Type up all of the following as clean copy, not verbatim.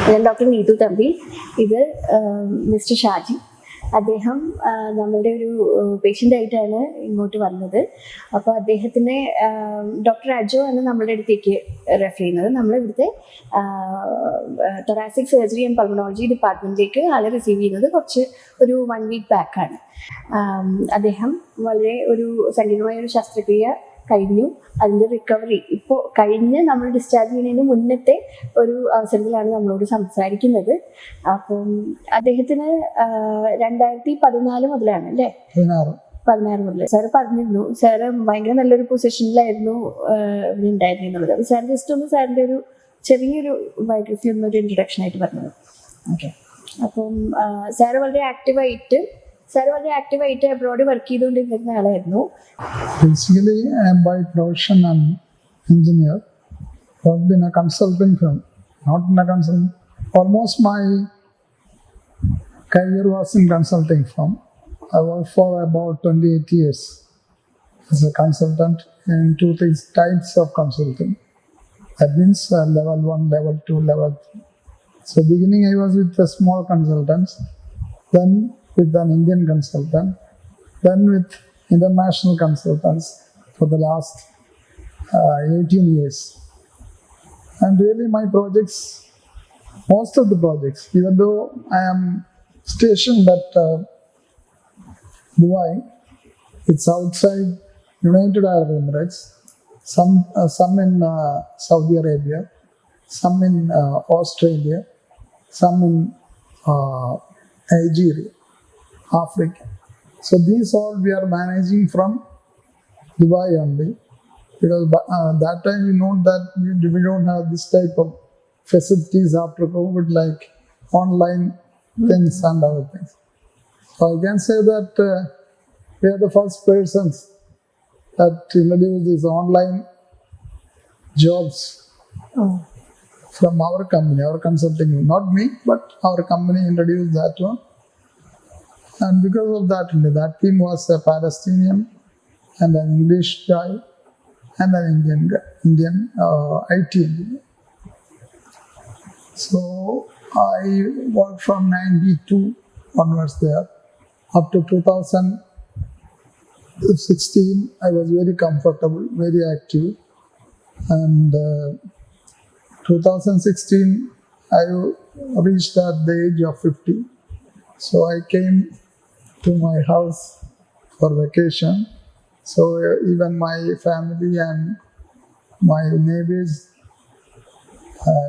ഞാൻ ഡോക്ടർ നീതു തമ്പി. ഇത് മിസ്റ്റർ ഷാജി. അദ്ദേഹം നമ്മളുടെ ഒരു പേഷ്യൻ്റ് ആയിട്ടാണ് ഇങ്ങോട്ട് വന്നത്. അപ്പോൾ അദ്ദേഹത്തിനെ ഡോക്ടർ അജോ ആണ് നമ്മളുടെ അടുത്തേക്ക് റെഫർ ചെയ്യുന്നത്. നമ്മളിവിടുത്തെ തൊറാസിക് സർജറി ആൻഡ് പൾമണോളജി ഡിപ്പാർട്ട്മെൻറ്റിലേക്ക് ആളെ റിസീവ് ചെയ്യുന്നത് ഒരു 1 വീക്ക് ബാക്കാണ്. അദ്ദേഹം വളരെ ഒരു സങ്കീർണമായ ഒരു ശസ്ത്രക്രിയ കഴിഞ്ഞു. അതിൻ്റെ റിക്കവറി ഇപ്പോൾ കഴിഞ്ഞ് നമ്മൾ ഡിസ്ചാർജ് ചെയ്യുന്നതിന് മുന്നത്തെ ഒരു അവസരത്തിലാണ് നമ്മളോട് സംസാരിക്കുന്നത്. അപ്പം അദ്ദേഹത്തിന് 2014 മുതലാണ് അല്ലേ? 16 മുതൽ സാറ് പറഞ്ഞിരുന്നു. സാറ് ഭയങ്കര നല്ലൊരു പൊസിഷനിലായിരുന്നു ഇവിടെ ഉണ്ടായിരുന്നുള്ളത്. അപ്പോൾ സാർ ജസ്റ്റ് ഒന്ന് സാറിൻ്റെ ഒരു ചെറിയൊരു ബയോഗ്രഫി ഒന്നൊരു ഇൻട്രൊഡക്ഷൻ ആയിട്ട് പറഞ്ഞത്. ഓക്കെ. അപ്പം സാറ് വളരെ ആക്റ്റീവായിട്ട് അബ്രോഡ് വർക്ക് ചെയ്തുകൊണ്ടിരുന്ന ആളായിരുന്നു. Basically, I am by profession an engineer. Worked in a consulting firm, not in a consulting. Almost my career was in consulting firm. I worked for about 28 years as a consultant in 2 types of consulting. That means level 1, level 2, level 3. So beginning I was with the small consultants, then with an Indian consultant, then with international consultants for the last 18 years. And really my projects, most of the projects, even though I am stationed at Dubai, it's outside United Arab Emirates, some in Saudi Arabia, some in Australia, some in Nigeria, Africa. So these all we are managing from Dubai only, because that time we know that we don't have this type of facilities after COVID, like online things and other things. So I can say that we are the first persons that introduced these online jobs from our company, our consulting, not me, but our company introduced that one. And because of that, that team was a Palestinian and an English guy and an Indian IT engineer. So I worked from 92 onwards there. Up to 2016, I was very comfortable, very active. And 2016, I reached at the age of 50. So I came to my house for vacation. So even my family and my neighbors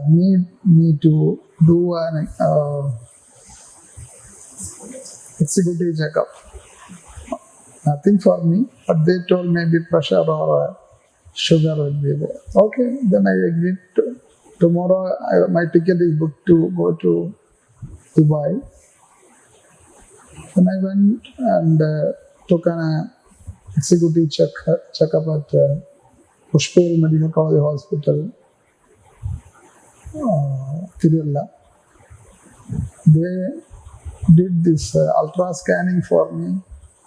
need me to do an executive checkup. Nothing for me, but they told maybe pressure or sugar will be there. Okay, then I agreed. Tomorrow my ticket is booked to go to Dubai. Then I went and took an executive checkup at Pleural Medical College Hospital, Tirula. They did this ultra scanning for me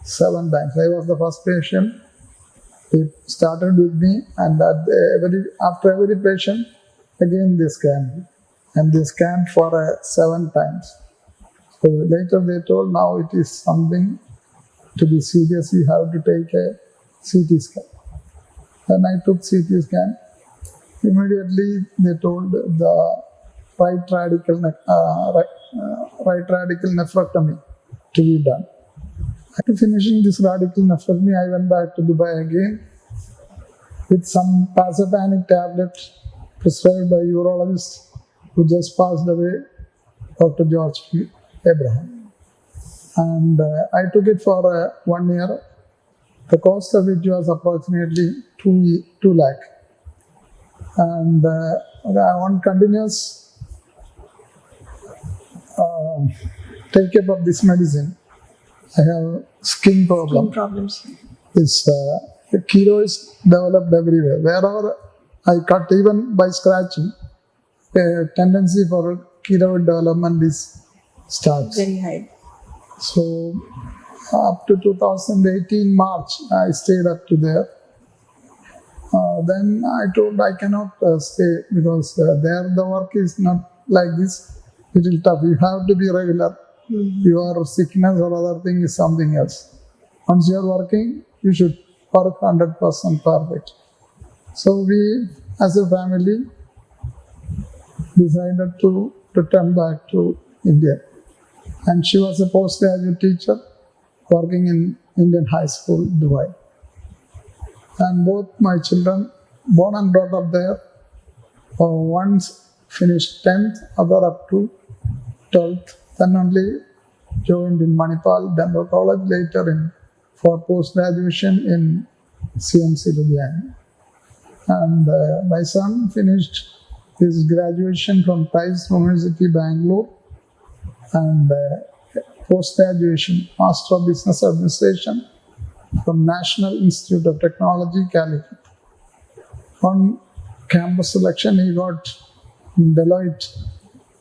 7 times. I was the first patient. They started with me, and after every patient, again they scanned me. And they scanned for 7 times. So later they told, now it is something to be serious, you have to take a CT scan. Then I took CT scan. Immediately they told the right radical nephrectomy to be done. After finishing this radical nephrectomy, I went back to Dubai again with some pasopanic tablet prescribed by a urologist who just passed away, Dr. George P. Abraham. And I took it for 1 year. The cost of it was approximately 2 lakh. And I want continuous take up of this medicine. I have skin problems. The keloids developed everywhere. Wherever I cut, even by scratching, the tendency for keloid development starts. Very high. So up to 2018 March, I stayed up to there. Then I told I cannot stay because there the work is not like this. it is tough. You have to be regular. Your sickness or other thing is something else. Once you are working, you should work 100% perfect. So we, as a family, decided to return back to India. And she was a postgraduate teacher working in Indian high school, Dubai. And both my children, born and brought up there, one finished 10th, other up to 12th. Then only joined in Manipal Dental College, later for post-graduation in CMC Ludhiana. And my son finished his graduation from Tice University, Bangalore, and post-graduation, Master of Business Administration from National Institute of Technology, Calicut. On campus selection, he got Deloitte,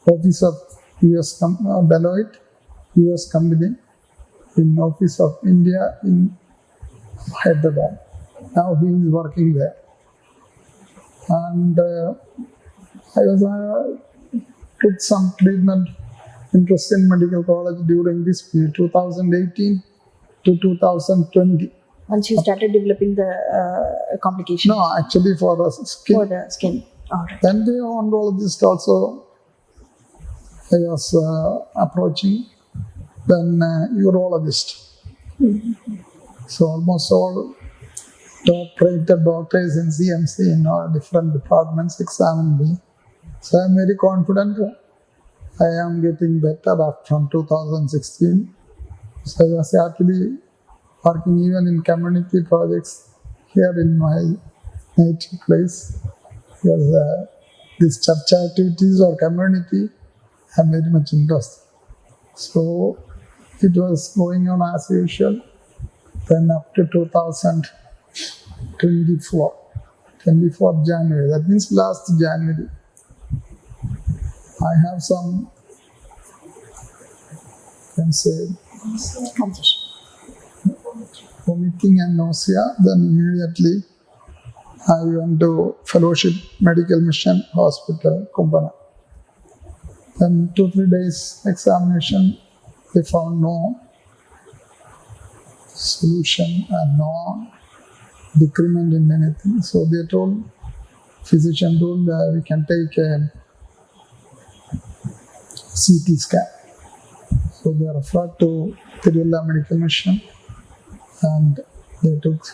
Office of Deloitte, US company, in Office of India in Hyderabad. Now he is working there. And I was took some treatment interest in medical college during this period, 2018 to 2020. Once you started developing the complications? No, actually for the skin. For the skin. All right. Then the oncologist also I was approaching, then urologist. So almost all top-rated doctors in CMC in all different departments examined me. So I'm very confident I am getting better from 2016. So I was happily working even in community projects here in my native place, because these church activities or community, I'm very much interested. So it was going on as usual. Then up to 2024 January, that means last January, I have some, you can say, vomiting and nausea. Then immediately I went to Fellowship Medical Mission Hospital, Kumbana. Then 2-3 days examination, they found no solution and no decrement in anything. So they told, physician told we can take a CT scan. So they are referred to Pleural Medical Mission, and they took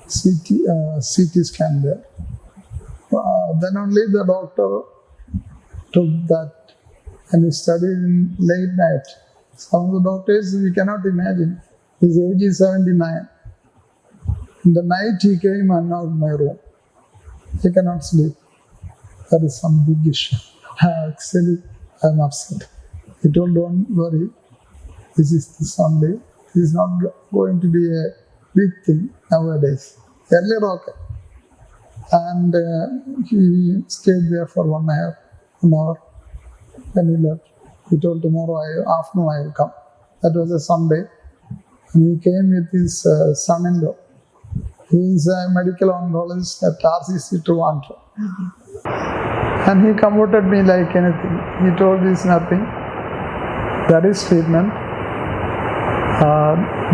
CT scan there. Then only the doctor took that, and he studied in late night. Some of the doctors we cannot imagine. His age is 79. In the night he came and knocked my room. He cannot sleep. That is some big issue. Actually, I am upset. He told, don't worry, this is this only. This is not going to be a big thing nowadays. Earlier, okay. And he stayed there for 1 hour. When he left, he told, tomorrow afternoon I will come. That was a Sunday. And he came with his son-in-law. He is a medical oncologist at RCC Toronto. And he comforted me like anything. He told, this is nothing. That is treatment.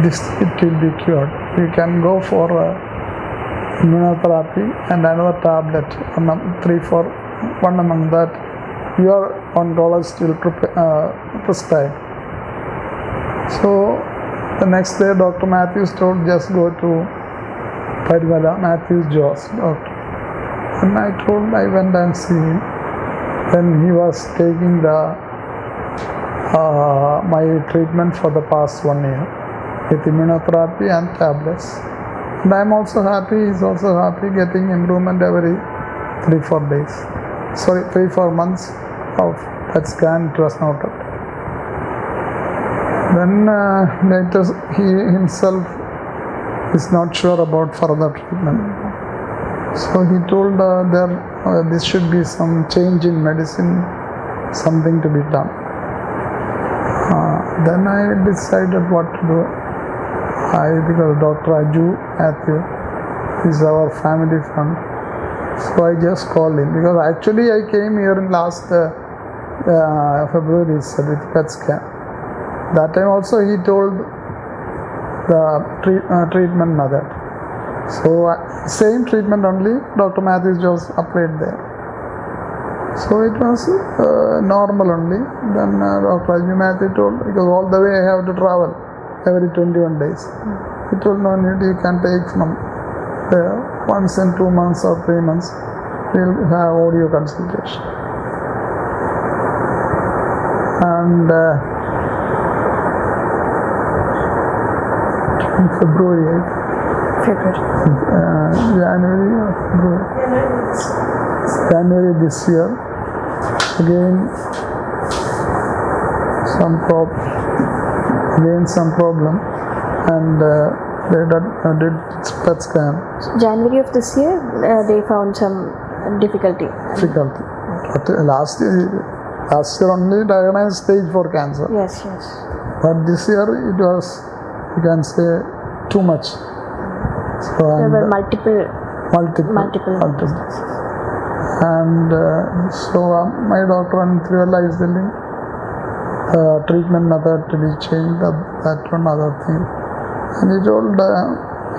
It will be cured. You can go for immunotherapy and another tablet, 1 among that, your oncologist will prescribe. So the next day, Dr. Matthews told, just go to Parivala, Matthews Jaws doctor. And I went and see him. Then he was taking my treatment for the past 1 year with immunotherapy and tablets. And I'm also happy, he's also happy, getting improvement every 3-4 days. 3-4 months of that scan, it was noted. Then later he himself is not sure about further treatment. So he told this should be some change in medicine, something to be done. Then I decided what to do. Because Dr. Aju Matthew is our family friend. So I just called him, because actually I came here in last February is with PET scan. That time also he told the treatment method. So same treatment only Dr. Matthews was applied there. So it was normal only. Then Dr. Ajmi Matthew told, because all the way I have to travel every 21 days. He told, no need, you can take from there once in 2 months or 3 months. We'll have audio consultation. And February 8th. January this year, again some problem, and they did PET scan. January of this year, they found some difficulty. But last year only diagnosed stage 4 cancer. Yes. But this year it was, you can say, too much. So There were multiple. And so my doctor and Pleural is telling treatment method to be changed, that one other thing. And he told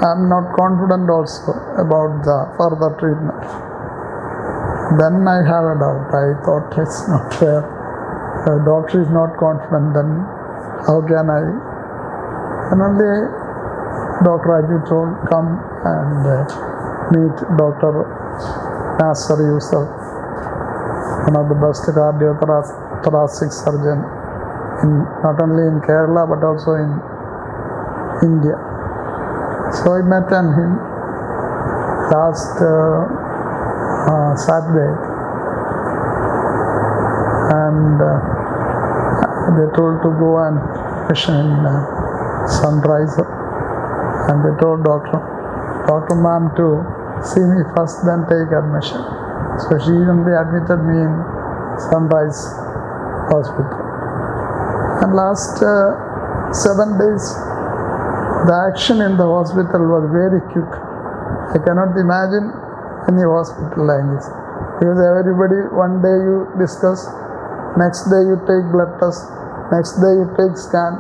I'm not confident also about the further treatment. Then I have a doubt. I thought it's not fair. The doctor is not confident, then how can I? And only Dr. Raju told, come and meet Dr. Nasser Yusuf, one of the best cardiothoracic surgeon not only in Kerala but also in India. So I met him last Saturday, and they told to go and mission in Sunrise, and they told Dr. Ma'am to see me first, then take admission. So she only admitted me in Sunrise Hospital. And last 7 days, the action in the hospital was very quick. I cannot imagine any hospital like this, because everybody, one day you discuss, next day you take blood test, next day you take scan,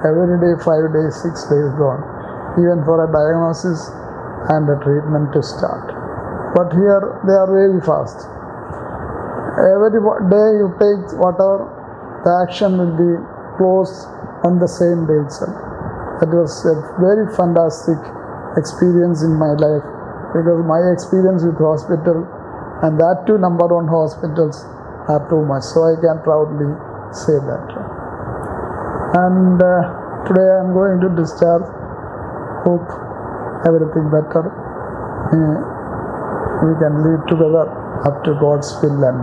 every day 5 days, 6 days gone, even for a diagnosis and a treatment to start. But here they are very fast. Every day you take whatever, the action will be closed on the same day itself. That was a very fantastic experience in my life, because my experience with hospital, and that too number 1 hospitals, are too much. So I can proudly say that. And today I am going to discharge. Hope everything better. We can live together up to God's will and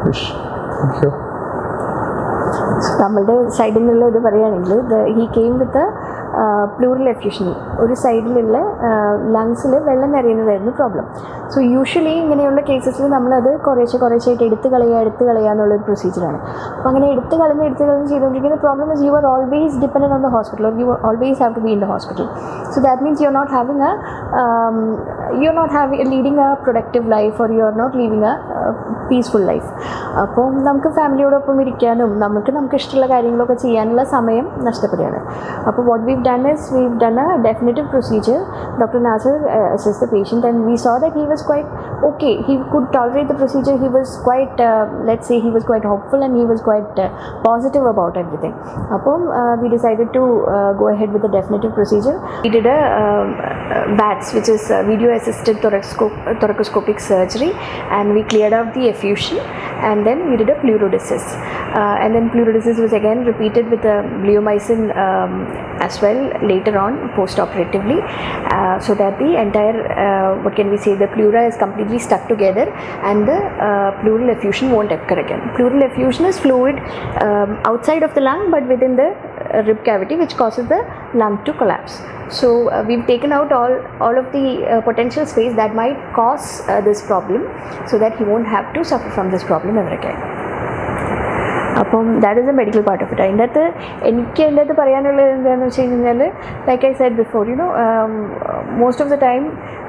wish. Thank you. നമ്മളുടെ സൈഡിൽ നിന്നുള്ള ഇത് പറയുകയാണെങ്കിൽ he came with pleural effusion. ഒരു സൈഡിലുള്ള ലങ്സിൽ വെള്ളം നിറയുന്നതായിരുന്നു problem. So usually ഇങ്ങനെയുള്ള കേസസിൽ നമ്മളത് കുറേശ്ശായിട്ട് എടുത്ത് കളയുക എന്നുള്ളൊരു പ്രൊസീജിയറാണ്. അപ്പോൾ അങ്ങനെ എടുത്ത് കളഞ്ഞ് ചെയ്തുകൊണ്ടിരിക്കുന്ന problem is you are always dependent on the hospital, or you always have to be in the hospital. So that means you are not leading a productive life, or you are not living a peaceful life. അപ്പോൾ നമുക്ക് ഫാമിലിയോടൊപ്പം ഇരിക്കാനും നമുക്ക് ഇഷ്ടമുള്ള കാര്യങ്ങളൊക്കെ ചെയ്യാനുള്ള സമയം നഷ്ടപ്പെടുകയാണ്. അപ്പോൾ what we've done a definitive procedure. Dr. Nasser assessed the patient, and we saw that he was quite okay. He could tolerate the procedure. He was quite, let's say, he was quite hopeful, and he was quite positive about everything. We decided to go ahead with the definitive procedure. We did a VATS, which is video assisted thoracoscopic surgery, and we cleared out the effusion, and then we did a pleurodiscus. And then pleurodiscus was again repeated with a bleomycin as well later on post-operatively, so that the entire the pleura is completely stuck together, and the pleural effusion won't occur again. Pleural effusion is fluid outside of the lung but within the rib cavity, which causes the lung to collapse. So we've taken out all of the potential space that might cause this problem, so that he won't have to suffer from this problem ever again. അപ്പം that is a medical part of it. അതിൻ്റെ അകത്ത് പറയാനുള്ളത് എന്താണെന്ന് വെച്ച് കഴിഞ്ഞാൽ, like I said before, most of the time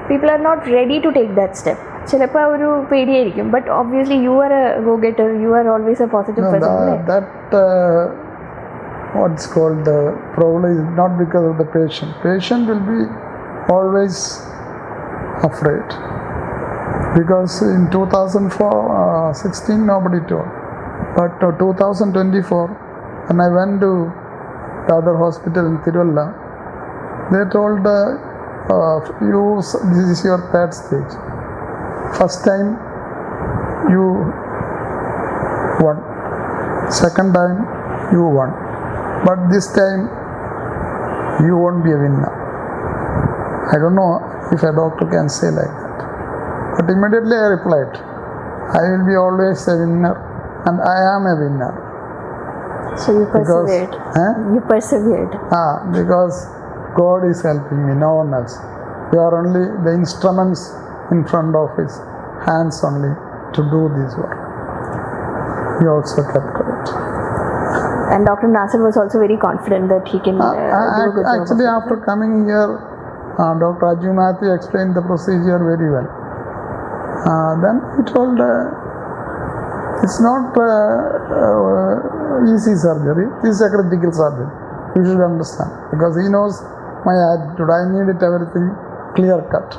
people are not ready to take that step. ചിലപ്പോൾ ആ ഒരു പേടിയായിരിക്കും. But obviously you are a go getter, you are always a positive No, person അല്ലേ? that what's called the problem is not because of the patient. Patient will be always afraid because in 2016 nobody told, but 2024 when I went to the other hospital in Tiruvalla, they told this is your third stage. First time you won, second time you won, but this time you won't be a winner. I don't know if a doctor can say like that, but immediately I replied, I will be always a winner and I am a winner. So you persevered. You persevered. Because God is helping me, no one else. We are only the instruments in front of His hands only to do this work. He also kept quiet. And Dr. Nasir was also very confident that he can do a good job. Actually, after coming here, Dr. Ajay Matthew explained the procedure very well. Then he told, it's not easy surgery, it's a critical surgery. You should understand, because he knows my attitude. I needed everything clear cut.